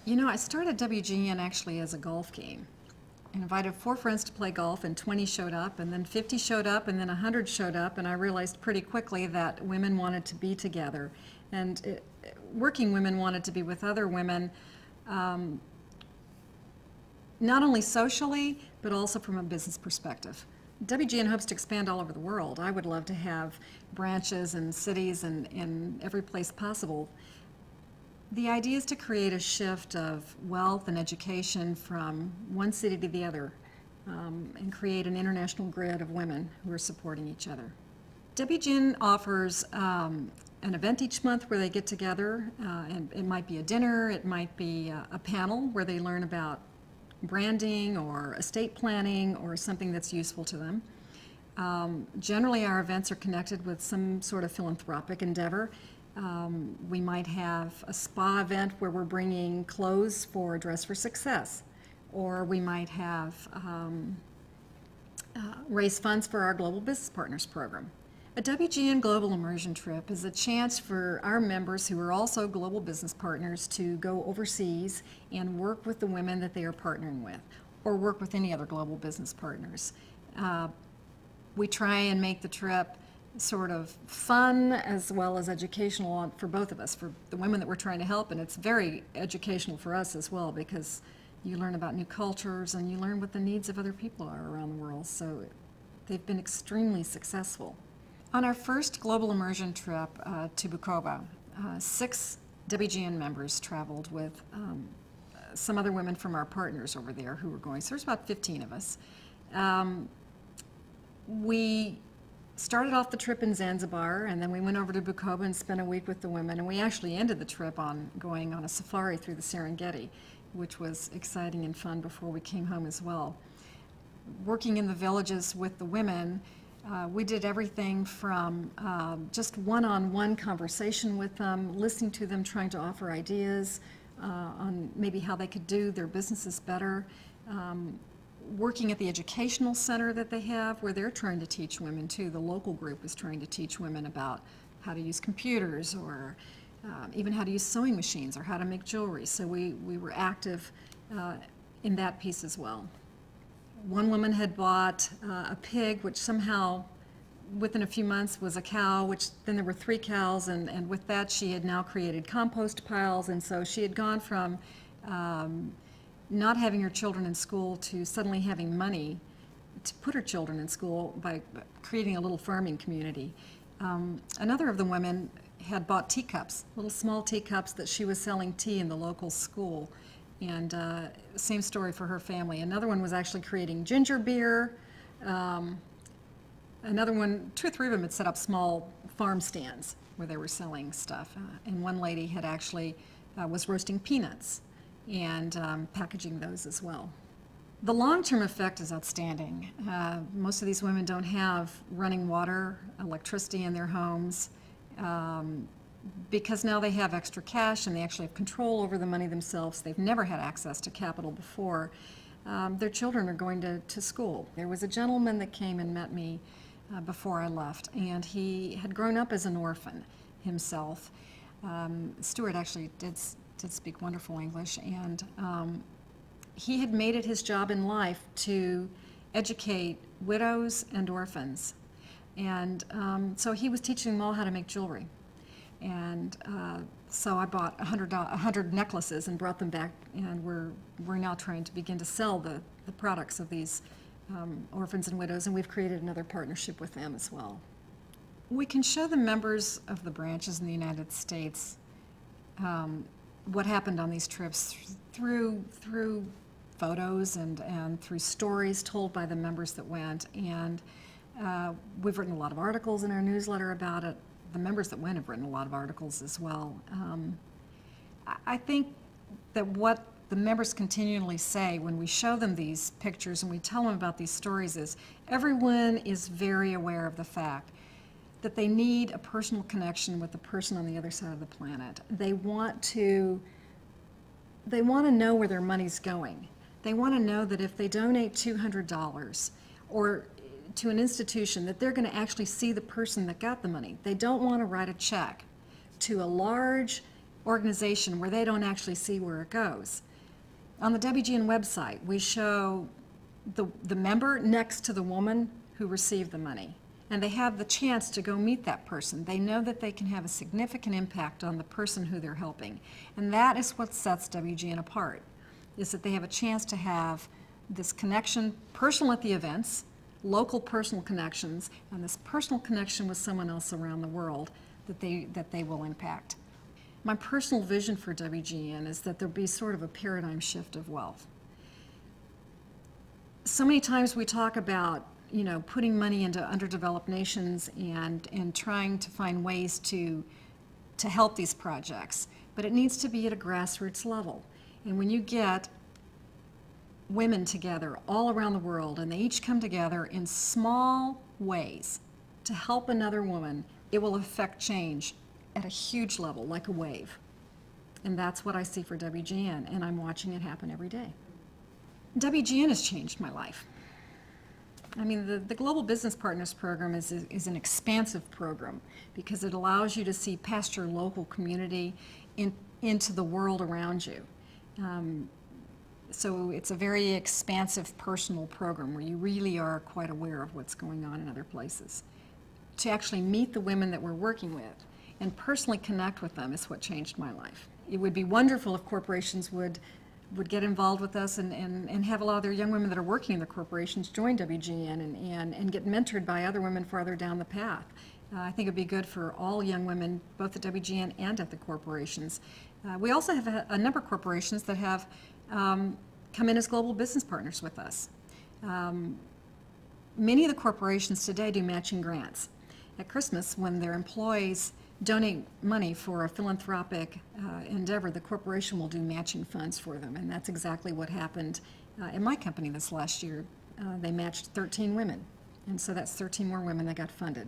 You know, I started WGN actually as a golf game. I invited 4 friends to play golf, and 20 showed up, and then 50 showed up, and then 100 showed up, and I realized pretty quickly that women wanted to be together. And working women wanted to be with other women, um, not only socially, but also from a business perspective. WGN hopes to expand all over the world. I would love to have branches in cities and in every place possible. The idea is to create a shift of wealth and education from one city to the other, and create an international grid of women who are supporting each other. WGN offers an event each month where they get together, and it might be a dinner, it might be a panel where they learn about branding or estate planning or something that's useful to them. Generally, our events are connected with some sort of philanthropic endeavor. We might have a spa event where we're bringing clothes for Dress for Success, or we might have raise funds for our Global Business Partners program. A WGN Global Immersion Trip is a chance for our members who are also global business partners to go overseas and work with the women that they are partnering with, or work with any other global business partners. We try and make the trip sort of fun as well as educational for both of us, for the women that we're trying to help, and it's very educational for us as well, because you learn about new cultures and you learn what the needs of other people are around the world. So they've been extremely successful. On our first global immersion trip to Bukoba, 6 WGN members traveled with some other women from our partners over there who were going. So there's about 15 of us. We started off the trip in Zanzibar, and then we went over to Bukoba and spent a week with the women, and we actually ended the trip on going on a safari through the Serengeti, which was exciting and fun before we came home as well. Working in the villages with the women, we did everything from just one-on-one conversation with them, listening to them, trying to offer ideas on maybe how they could do their businesses better, working at the educational center that they have where they're trying to teach women too. The local group is trying to teach women about how to use computers, or even how to use sewing machines, or how to make jewelry. So we were active in that piece as well. One woman had bought a pig, which somehow within a few months was a cow, which then there were 3 cows, and with that she had now created compost piles, and so she had gone from not having her children in school to suddenly having money to put her children in school by creating a little farming community. Another of the women had bought teacups, little small teacups that she was selling tea in the local school, and same story for her family. Another one was actually creating ginger beer. Another one, 2 or 3 of them had set up small farm stands where they were selling stuff, and one lady had actually was roasting peanuts and packaging those as well. The long-term effect is outstanding. Most of these women don't have running water, electricity in their homes, because now they have extra cash and they actually have control over the money themselves. They've never had access to capital before. Their children are going to school. There was a gentleman that came and met me before I left, and he had grown up as an orphan himself. Stuart actually did speak wonderful English, and he had made it his job in life to educate widows and orphans. And so he was teaching them all how to make jewelry. And so I bought 100 necklaces and brought them back, and we're now trying to begin to sell the products of these orphans and widows, and we've created another partnership with them as well. We can show the members of the branches in the United States what happened on these trips through photos and through stories told by the members that went. And we've written a lot of articles in our newsletter about it. The members that went have written a lot of articles as well. I think that what the members continually say when we show them these pictures and we tell them about these stories is everyone is very aware of the fact that they need a personal connection with the person on the other side of the planet. They want to know where their money's going. They want to know that if they donate $200 or to an institution, that they're going to actually see the person that got the money. They don't want to write a check to a large organization where they don't actually see where it goes. On the WGN website, we show the member next to the woman who received the money, and they have the chance to go meet that person. They know that they can have a significant impact on the person who they're helping, and that is what sets WGN apart, is that they have a chance to have this connection, personal at the events, local personal connections, and this personal connection with someone else around the world that they will impact. My personal vision for WGN is that there'll be sort of a paradigm shift of wealth. So many times we talk about, putting money into underdeveloped nations and trying to find ways to help these projects, but it needs to be at a grassroots level. And when you get women together all around the world and they each come together in small ways to help another woman, it will affect change at a huge level, like a wave. And that's what I see for WGN, and I'm watching it happen every day. WGN has changed my life. I mean, the Global Business Partners Program is an expansive program because it allows you to see past your local community into the world around you. So it's a very expansive personal program where you really are quite aware of what's going on in other places. To actually meet the women that we're working with and personally connect with them is what changed my life. It would be wonderful if corporations would get involved with us and have a lot of their young women that are working in the corporations join WGN and get mentored by other women farther down the path. I think it would be good for all young women, both at WGN and at the corporations. We also have a number of corporations that have come in as global business partners with us. Many of the corporations today do matching grants. At Christmas, when their employees donate money for a philanthropic endeavor, the corporation will do matching funds for them, and that's exactly what happened in my company this last year. They matched 13 women, and so that's 13 more women that got funded.